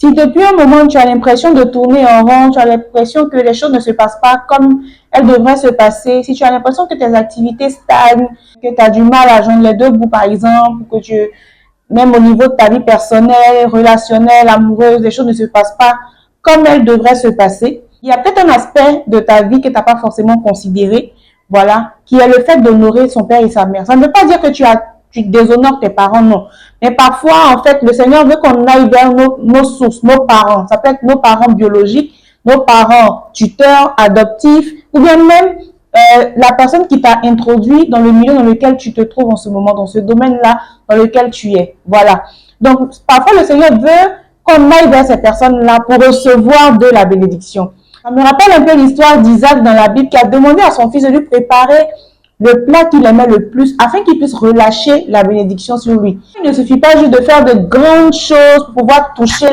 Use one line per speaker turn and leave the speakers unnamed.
Si depuis un moment tu as l'impression de tourner en rond, tu as l'impression que les choses ne se passent pas comme elles devraient se passer, si tu as l'impression que tes activités stagnent, que tu as du mal à joindre les deux bouts par exemple, que tu, même au niveau de ta vie personnelle, relationnelle, amoureuse, les choses ne se passent pas comme elles devraient se passer, il y a peut-être un aspect de ta vie que tu n'as pas forcément considéré, voilà, qui est le fait d'honorer son père et sa mère. Ça ne veut pas dire que tu déshonores tes parents, non. Mais parfois, en fait, le Seigneur veut qu'on aille vers nos sources, nos parents. Ça peut être nos parents biologiques, nos parents tuteurs, adoptifs, ou bien même la personne qui t'a introduit dans le milieu dans lequel tu te trouves en ce moment, dans ce domaine-là dans lequel tu es. Voilà. Donc, parfois, le Seigneur veut qu'on aille vers ces personnes-là pour recevoir de la bénédiction. Ça me rappelle un peu l'histoire d'Isaac dans la Bible qui a demandé à son fils de lui préparer le plat qu'il aimait le plus afin qu'il puisse relâcher la bénédiction sur lui. Il ne suffit pas juste de faire de grandes choses pour pouvoir toucher